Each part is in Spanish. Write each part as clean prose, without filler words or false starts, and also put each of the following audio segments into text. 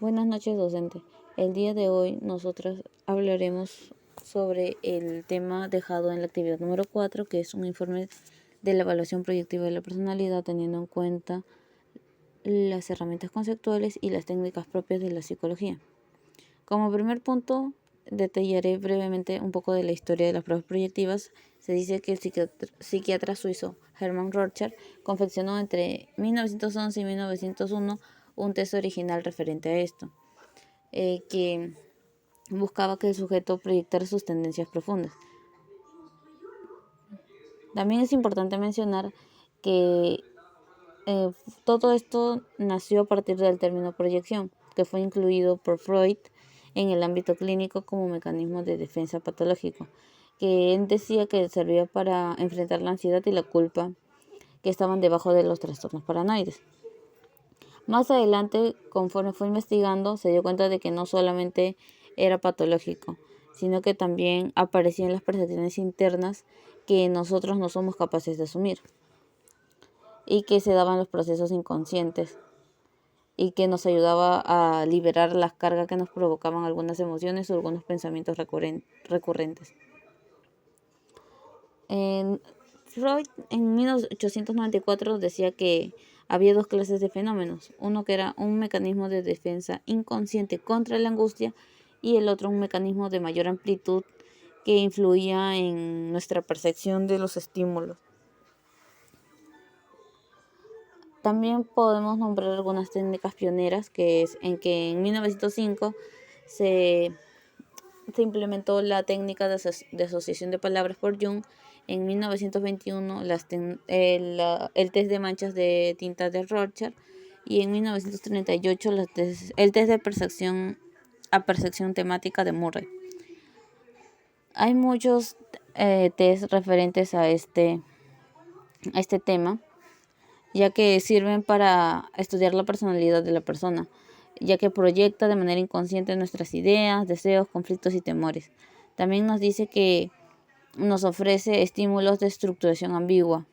Buenas noches, docente. El día de hoy nosotras hablaremos sobre el tema dejado en la actividad número 4, que es un informe de la evaluación proyectiva de la personalidad, teniendo en cuenta las herramientas conceptuales y las técnicas propias de la psicología. Como primer punto, detallaré brevemente un poco de la historia de las pruebas proyectivas. Se dice que el psiquiatra suizo Hermann Rorschach confeccionó entre 1911 y 1901 un test original referente a esto, que buscaba que el sujeto proyectara sus tendencias profundas. También es importante mencionar que todo esto nació a partir del término proyección, que fue incluido por Freud en el ámbito clínico como mecanismo de defensa patológico, que él decía que servía para enfrentar la ansiedad y la culpa que estaban debajo de los trastornos paranoides. Más adelante, conforme fue investigando, se dio cuenta de que no solamente era patológico, sino que también aparecían las percepciones internas que nosotros no somos capaces de asumir y que se daban los procesos inconscientes y que nos ayudaba a liberar las cargas que nos provocaban algunas emociones o algunos pensamientos recurrentes. Freud en 1894 decía que había dos clases de fenómenos, uno que era un mecanismo de defensa inconsciente contra la angustia y el otro un mecanismo de mayor amplitud que influía en nuestra percepción de los estímulos. También podemos nombrar algunas técnicas pioneras, que es en que en 1905 se implementó la técnica de asociación de palabras por Jung. En 1921 el test de manchas de tinta de Rorschach, y en 1938 el test de percepción temática de Murray. Hay muchos test referentes a este tema, ya que sirven para estudiar la personalidad de la persona, ya que proyecta de manera inconsciente nuestras ideas, deseos, conflictos y temores. También nos dice que nos ofrece estímulos de estructuración ambigua,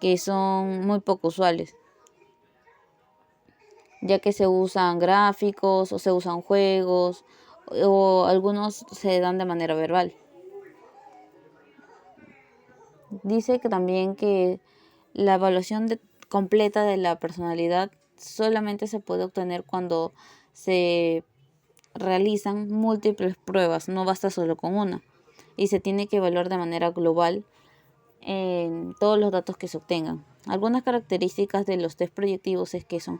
que son muy poco usuales, ya que se usan gráficos o se usan juegos o algunos se dan de manera verbal. Dice que también que la evaluación completa de la personalidad solamente se puede obtener cuando se realizan múltiples pruebas, no basta solo con una, y se tiene que evaluar de manera global en todos los datos que se obtengan. Algunas características de los test proyectivos es que son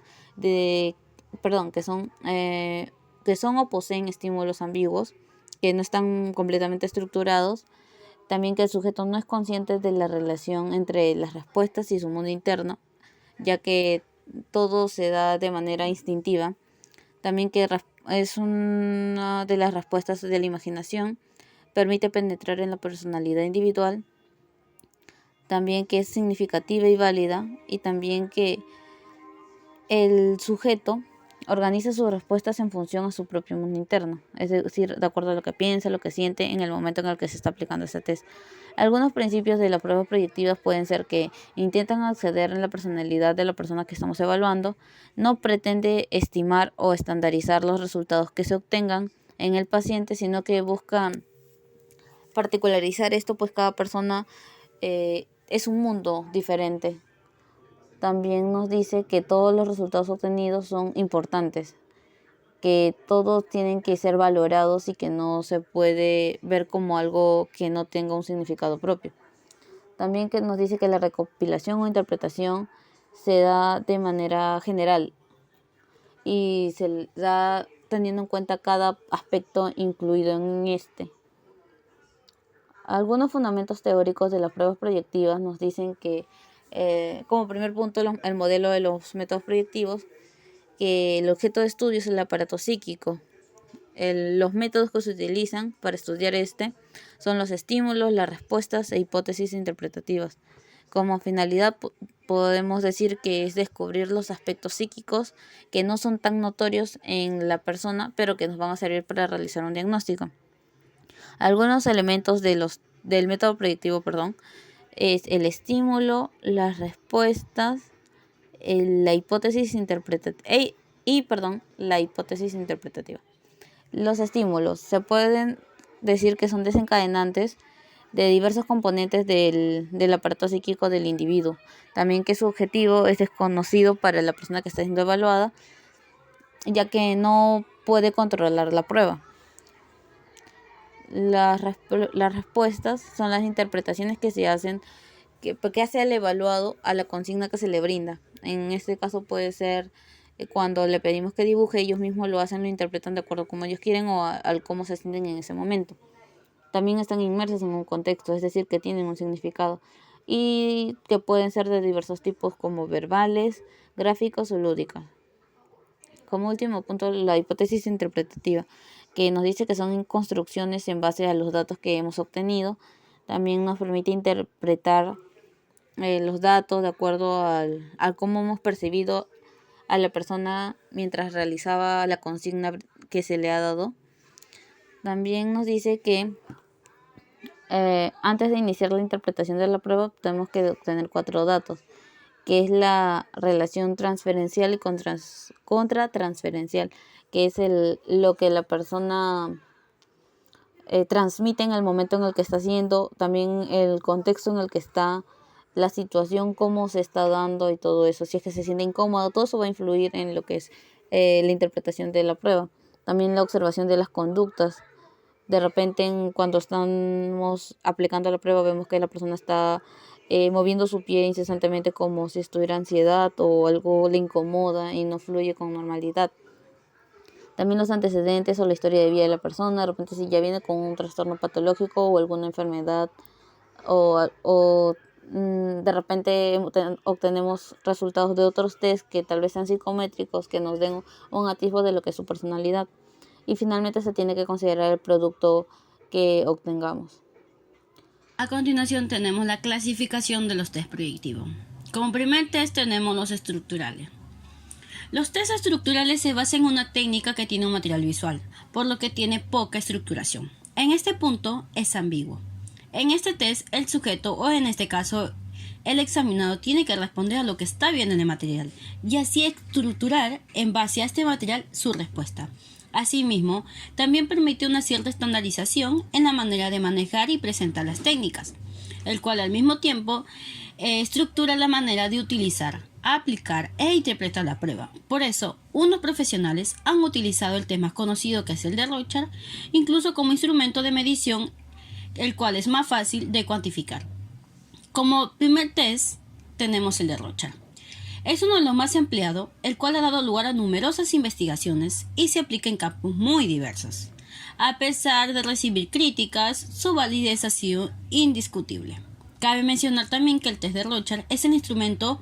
o poseen estímulos ambiguos, que no están completamente estructurados. También que el sujeto no es consciente de la relación entre las respuestas y su mundo interno, ya que todo se da de manera instintiva. También que es una de las respuestas de la imaginación, permite penetrar en la personalidad individual. También que es significativa y válida, y también que el sujeto organiza sus respuestas en función a su propio mundo interno, es decir, de acuerdo a lo que piensa, lo que siente en el momento en el que se está aplicando este test. Algunos principios de las pruebas proyectivas pueden ser que intentan acceder en la personalidad de la persona que estamos evaluando, no pretende estimar o estandarizar los resultados que se obtengan en el paciente, sino que buscan particularizar esto, pues cada persona es un mundo diferente. También nos dice que todos los resultados obtenidos son importantes, que todos tienen que ser valorados y que no se puede ver como algo que no tenga un significado propio. También que nos dice que la recopilación o interpretación se da de manera general y se da teniendo en cuenta cada aspecto incluido en este. Algunos fundamentos teóricos de las pruebas proyectivas nos dicen que, como primer punto, el modelo de los métodos proyectivos, que el objeto de estudio es el aparato psíquico. Los métodos que se utilizan para estudiar son los estímulos, las respuestas e hipótesis interpretativas. Como finalidad podemos decir que es descubrir los aspectos psíquicos que no son tan notorios en la persona, pero que nos van a servir para realizar un diagnóstico. Algunos elementos del método proyectivo, es el estímulo, las respuestas, la hipótesis la hipótesis interpretativa. Los estímulos se pueden decir que son desencadenantes de diversos componentes del aparato psíquico del individuo. También que su objetivo es desconocido para la persona que está siendo evaluada, ya que no puede controlar la prueba. Las respuestas son las interpretaciones que se hacen, que hace el evaluado a la consigna que se le brinda. En este caso puede ser cuando le pedimos que dibuje, ellos mismos lo hacen, lo interpretan de acuerdo a como ellos quieren o al cómo se sienten en ese momento. También están inmersos en un contexto, es decir, que tienen un significado y que pueden ser de diversos tipos como verbales, gráficos o lúdicos. Como último punto, la hipótesis interpretativa, que nos dice que son construcciones en base a los datos que hemos obtenido. También nos permite interpretar los datos de acuerdo a cómo hemos percibido a la persona mientras realizaba la consigna que se le ha dado. También nos dice que antes de iniciar la interpretación de la prueba tenemos que obtener 4 datos, que es la relación transferencial y contratransferencial, que es lo que la persona transmite en el momento en el que está haciendo, también el contexto en el que está, la situación, cómo se está dando y todo eso. Si es que se siente incómodo, todo eso va a influir en lo que es la interpretación de la prueba. También la observación de las conductas. De repente, cuando estamos aplicando la prueba, vemos que la persona está moviendo su pie incesantemente como si estuviera ansiedad o algo le incomoda y no fluye con normalidad. También los antecedentes o la historia de vida de la persona. De repente, si ya viene con un trastorno patológico o alguna enfermedad o de repente obtenemos resultados de otros test que tal vez sean psicométricos, que nos den un atisbo de lo que es su personalidad. Y finalmente se tiene que considerar el producto que obtengamos. A continuación tenemos la clasificación de los test proyectivos. Como primer test tenemos los estructurales. Los test estructurales se basan en una técnica que tiene un material visual, por lo que tiene poca estructuración. En este punto es ambiguo. En este test, el sujeto, o en este caso el examinado, tiene que responder a lo que está viendo en el material y así estructurar en base a este material su respuesta. Asimismo, también permite una cierta estandarización en la manera de manejar y presentar las técnicas, el cual al mismo tiempo estructura la manera de utilizar, aplicar e interpretar la prueba. Por eso, unos profesionales han utilizado el test más conocido, que es el de Rorschach, incluso como instrumento de medición, el cual es más fácil de cuantificar. Como primer test tenemos el de Rorschach. Es uno de los más empleados, el cual ha dado lugar a numerosas investigaciones y se aplica en campos muy diversos. A pesar de recibir críticas, su validez ha sido indiscutible. Cabe mencionar también que el test de Rorschach es el instrumento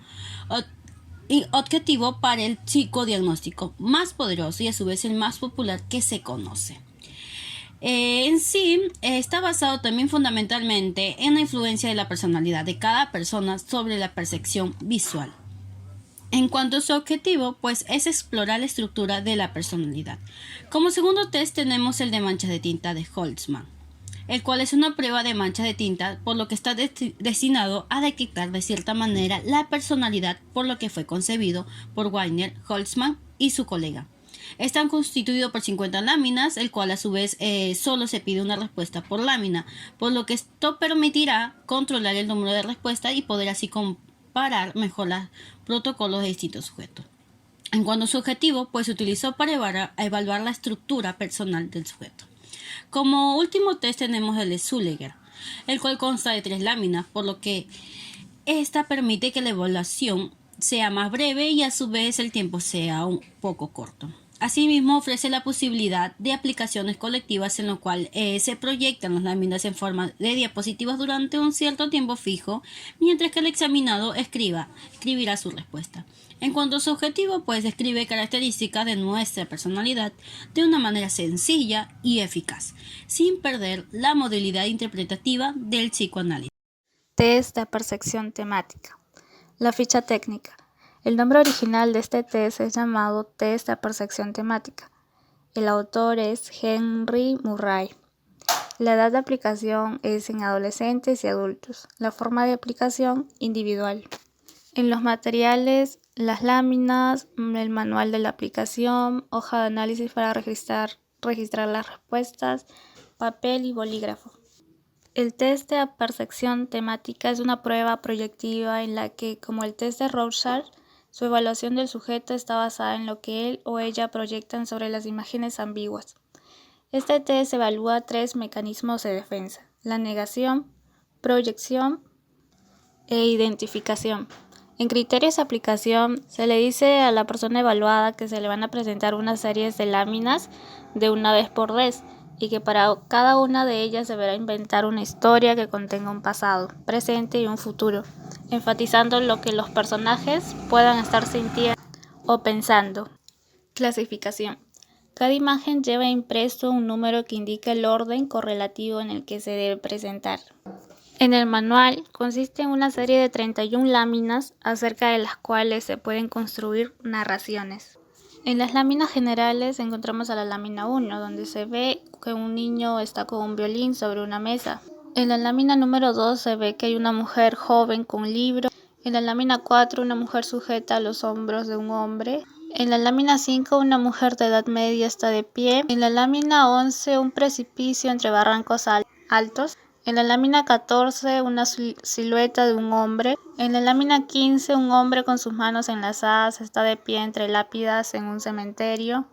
objetivo para el psicodiagnóstico más poderoso y a su vez el más popular que se conoce. En sí, está basado también fundamentalmente en la influencia de la personalidad de cada persona sobre la percepción visual. En cuanto a su objetivo, pues es explorar la estructura de la personalidad. Como segundo test tenemos el de manchas de tinta de Holtzman, el cual es una prueba de manchas de tinta, por lo que está destinado a detectar de cierta manera la personalidad, por lo que fue concebido por Wagner, Holtzman y su colega. Están constituidos por 50 láminas, el cual a su vez solo se pide una respuesta por lámina, por lo que esto permitirá controlar el número de respuestas y poder así comparar mejor los protocolos de distintos sujetos. En cuanto a su objetivo, pues se utilizó para evaluar la estructura personal del sujeto. Como último test tenemos el de Züller, el cual consta de 3 láminas, por lo que esta permite que la evaluación sea más breve y a su vez el tiempo sea un poco corto. Asimismo, ofrece la posibilidad de aplicaciones colectivas en lo cual se proyectan las láminas en forma de diapositivas durante un cierto tiempo fijo, mientras que el examinado escribirá su respuesta. En cuanto a su objetivo, pues describe características de nuestra personalidad de una manera sencilla y eficaz, sin perder la modalidad interpretativa del psicoanálisis. Test de percepción temática. La ficha técnica. El nombre original de este test es llamado test de percepción temática. El autor es Henry Murray. La edad de aplicación es en adolescentes y adultos. La forma de aplicación individual. En los materiales, las láminas, el manual de la aplicación, hoja de análisis para registrar las respuestas, papel y bolígrafo. El test de percepción temática es una prueba proyectiva en la que, como el test de Rorschach, su evaluación del sujeto está basada en lo que él o ella proyectan sobre las imágenes ambiguas. Este test evalúa 3 mecanismos de defensa: la negación, proyección e identificación. En criterios de aplicación, se le dice a la persona evaluada que se le van a presentar una serie de láminas de una vez por vez y que para cada una de ellas deberá inventar una historia que contenga un pasado, presente y un futuro, enfatizando lo que los personajes puedan estar sintiendo o pensando. Clasificación. Cada imagen lleva impreso un número que indica el orden correlativo en el que se debe presentar. En el manual consiste en una serie de 31 láminas acerca de las cuales se pueden construir narraciones. En las láminas generales encontramos a la lámina 1, donde se ve que un niño está con un violín sobre una mesa. En la lámina número 2 se ve que hay una mujer joven con libro. En la lámina 4 una mujer sujeta a los hombros de un hombre. En la lámina 5 una mujer de edad media está de pie. En la lámina 11 un precipicio entre barrancos altos. En la lámina 14 una silueta de un hombre. En la lámina 15 un hombre con sus manos enlazadas está de pie entre lápidas en un cementerio.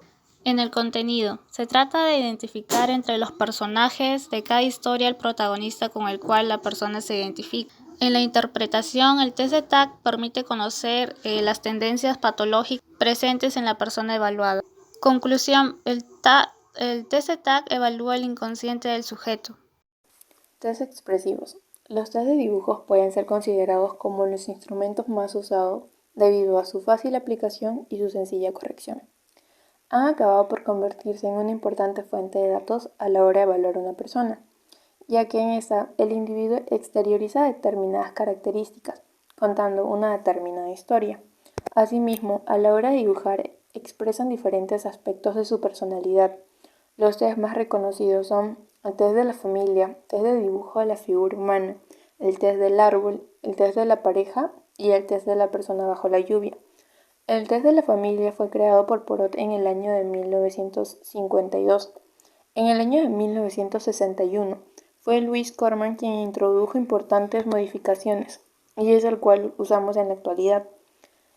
En el contenido, se trata de identificar entre los personajes de cada historia el protagonista con el cual la persona se identifica. En la interpretación, el test de TAC permite conocer las tendencias patológicas presentes en la persona evaluada. Conclusión, el test de TAC evalúa el inconsciente del sujeto. Test expresivos. Los test de dibujos pueden ser considerados como los instrumentos más usados debido a su fácil aplicación y su sencilla corrección. Han acabado por convertirse en una importante fuente de datos a la hora de evaluar a una persona, ya que en esta el individuo exterioriza determinadas características, contando una determinada historia. Asimismo, a la hora de dibujar, expresan diferentes aspectos de su personalidad. Los test más reconocidos son el test de la familia, test de dibujo de la figura humana, el test del árbol, el test de la pareja y el test de la persona bajo la lluvia. El test de la familia fue creado por Porot en el año de 1952. En el año de 1961 fue Louis Corman quien introdujo importantes modificaciones y es el cual usamos en la actualidad.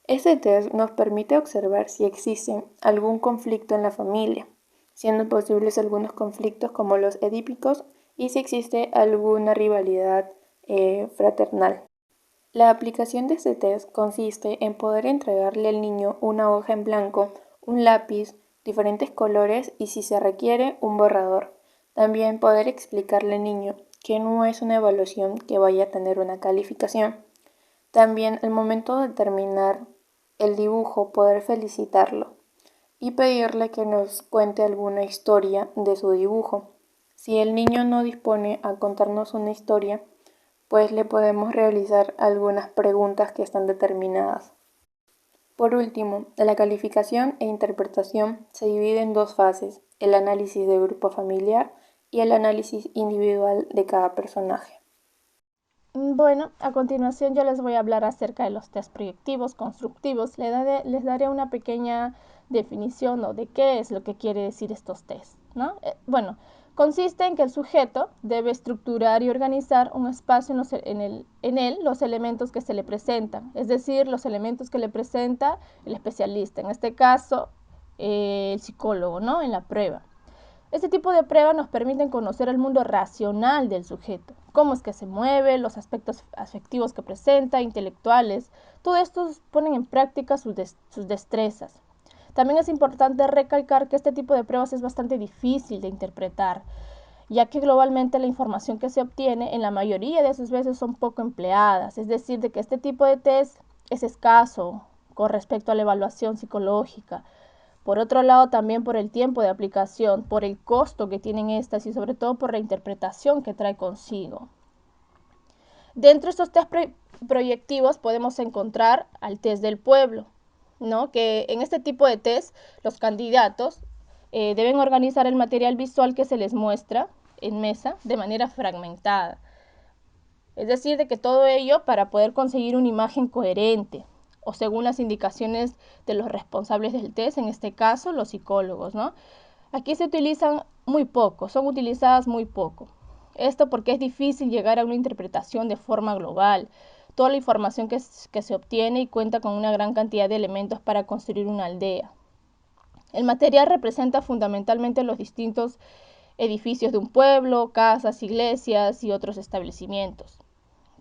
Este test nos permite observar si existe algún conflicto en la familia, siendo posibles algunos conflictos como los edípicos y si existe alguna rivalidad fraternal. La aplicación de este test consiste en poder entregarle al niño una hoja en blanco, un lápiz, diferentes colores y si se requiere un borrador. También poder explicarle al niño que no es una evaluación que vaya a tener una calificación. También al momento de terminar el dibujo poder felicitarlo y pedirle que nos cuente alguna historia de su dibujo. Si el niño no dispone a contarnos una historia, pues le podemos realizar algunas preguntas que están determinadas. Por último, la calificación e interpretación se divide en 2 fases, el análisis de grupo familiar y el análisis individual de cada personaje. Bueno, a continuación yo les voy a hablar acerca de los test proyectivos, constructivos. Les daré una pequeña definición de qué es lo que quiere decir estos tests, ¿no? Consiste en que el sujeto debe estructurar y organizar un espacio en él los elementos que se le presentan, es decir, los elementos que le presenta el especialista, en este caso el psicólogo, ¿no? En la prueba. Este tipo de pruebas nos permiten conocer el mundo racional del sujeto, cómo es que se mueve, los aspectos afectivos que presenta, intelectuales. Todo esto ponen en práctica sus destrezas. También es importante recalcar que este tipo de pruebas es bastante difícil de interpretar, ya que globalmente la información que se obtiene en la mayoría de sus veces son poco empleadas, es decir, de que este tipo de test es escaso con respecto a la evaluación psicológica. Por otro lado, también por el tiempo de aplicación, por el costo que tienen estas y sobre todo por la interpretación que trae consigo. Dentro de estos test proyectivos podemos encontrar al test del pueblo, ¿no? Que en este tipo de test los candidatos deben organizar el material visual que se les muestra en mesa de manera fragmentada. Es decir, de que todo ello para poder conseguir una imagen coherente o según las indicaciones de los responsables del test, en este caso los psicólogos, ¿no? Aquí se utilizan muy poco, son utilizadas muy poco. Esto porque es difícil llegar a una interpretación de forma global. Toda la información que se obtiene y cuenta con una gran cantidad de elementos para construir una aldea. El material representa fundamentalmente los distintos edificios de un pueblo, casas, iglesias y otros establecimientos.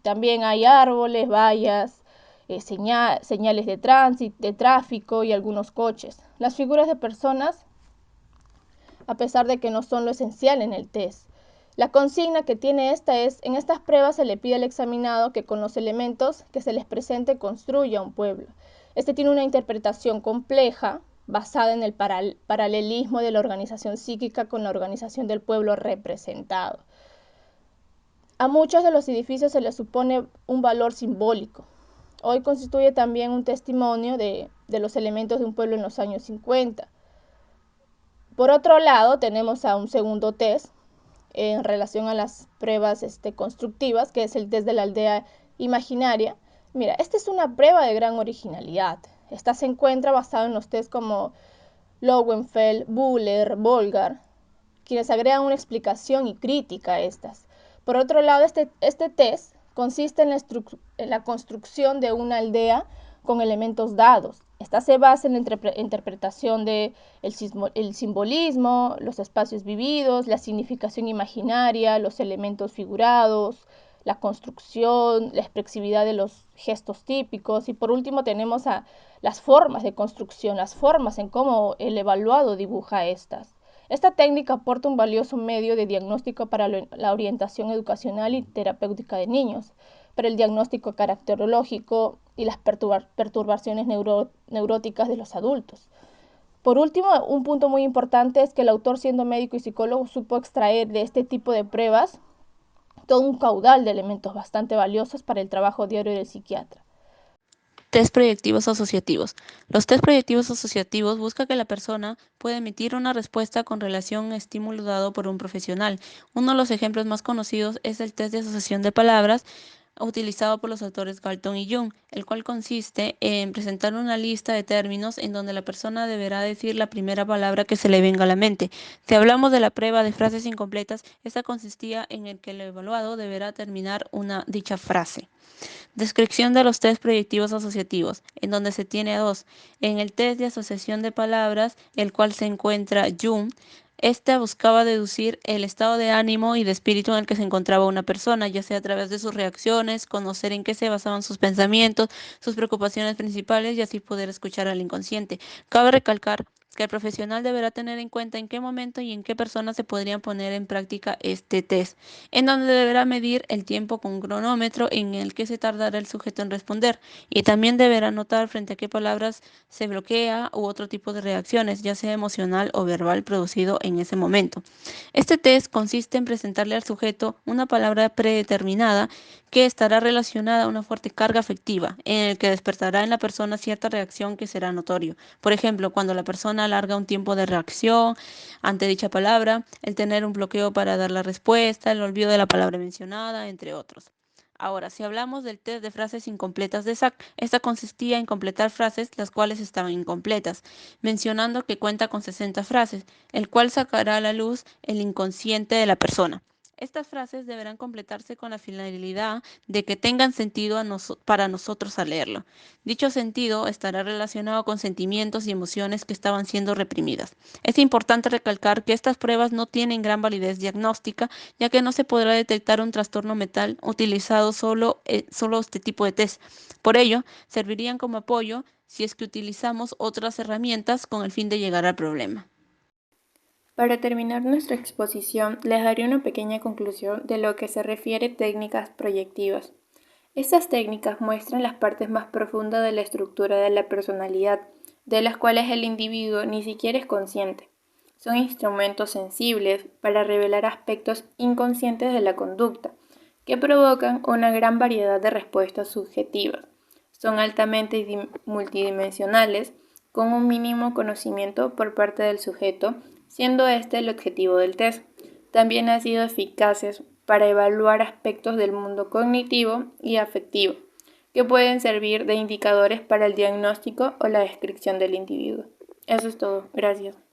También hay árboles, vallas, señales de tránsito, de tráfico y algunos coches. Las figuras de personas, a pesar de que no son lo esencial en el test. La consigna que tiene esta es, en estas pruebas se le pide al examinado que con los elementos que se les presente construya un pueblo. Este tiene una interpretación compleja basada en el paralelismo de la organización psíquica con la organización del pueblo representado. A muchos de los edificios se les supone un valor simbólico. Hoy constituye también un testimonio de los elementos de un pueblo en los años 50. Por otro lado, tenemos a un segundo test en relación a las pruebas constructivas, que es el test de la aldea imaginaria. Mira, esta es una prueba de gran originalidad. Esta se encuentra basada en los tests como Lowenfeld, Buhler, Bolgar, quienes agregan una explicación y crítica a estas. Por otro lado, este test consiste en la construcción de una aldea con elementos dados. Esta se basa en la interpretación del el simbolismo, los espacios vividos, la significación imaginaria, los elementos figurados, la construcción, la expresividad de los gestos típicos y por último tenemos a las formas de construcción, las formas en cómo el evaluado dibuja estas. Esta técnica aporta un valioso medio de diagnóstico para la orientación educacional y terapéutica de niños, para el diagnóstico caracterológico y las perturbaciones neuróticas de los adultos. Por último, un punto muy importante es que el autor, siendo médico y psicólogo, supo extraer de este tipo de pruebas todo un caudal de elementos bastante valiosos para el trabajo diario del psiquiatra. Test proyectivos asociativos. Los test proyectivos asociativos buscan que la persona pueda emitir una respuesta con relación a un estímulo dado por un profesional. Uno de los ejemplos más conocidos es el test de asociación de palabras utilizado por los autores Galton y Jung, el cual consiste en presentar una lista de términos en donde la persona deberá decir la primera palabra que se le venga a la mente. Si hablamos de la prueba de frases incompletas, esta consistía en el que el evaluado deberá terminar dicha frase. Descripción de los test proyectivos asociativos, en donde se tiene dos. En el test de asociación de palabras, el cual se encuentra Jung, buscaba deducir el estado de ánimo y de espíritu en el que se encontraba una persona, ya sea a través de sus reacciones, conocer en qué se basaban sus pensamientos, sus preocupaciones principales y así poder escuchar al inconsciente. Cabe recalcar que el profesional deberá tener en cuenta en qué momento y en qué personas se podrían poner en práctica este test, en donde deberá medir el tiempo con un cronómetro en el que se tardará el sujeto en responder, y también deberá notar frente a qué palabras se bloquea u otro tipo de reacciones, ya sea emocional o verbal, producido en ese momento. Este test consiste en presentarle al sujeto una palabra predeterminada que estará relacionada a una fuerte carga afectiva, en el que despertará en la persona cierta reacción que será notorio. Por ejemplo, cuando la persona alarga un tiempo de reacción ante dicha palabra, el tener un bloqueo para dar la respuesta, el olvido de la palabra mencionada, entre otros. Ahora, si hablamos del test de frases incompletas de SAC, esta consistía en completar frases las cuales estaban incompletas, mencionando que cuenta con 60 frases, el cual sacará a la luz el inconsciente de la persona. Estas frases deberán completarse con la finalidad de que tengan sentido para nosotros al leerlo. Dicho sentido estará relacionado con sentimientos y emociones que estaban siendo reprimidas. Es importante recalcar que estas pruebas no tienen gran validez diagnóstica, ya que no se podrá detectar un trastorno mental utilizado solo este tipo de test. Por ello, servirían como apoyo si es que utilizamos otras herramientas con el fin de llegar al problema. Para terminar nuestra exposición, les daré una pequeña conclusión de lo que se refiere a técnicas proyectivas. Estas técnicas muestran las partes más profundas de la estructura de la personalidad, de las cuales el individuo ni siquiera es consciente. Son instrumentos sensibles para revelar aspectos inconscientes de la conducta, que provocan una gran variedad de respuestas subjetivas. Son altamente multidimensionales, con un mínimo conocimiento por parte del sujeto, siendo este el objetivo del test. También han sido eficaces para evaluar aspectos del mundo cognitivo y afectivo, que pueden servir de indicadores para el diagnóstico o la descripción del individuo. Eso es todo. Gracias.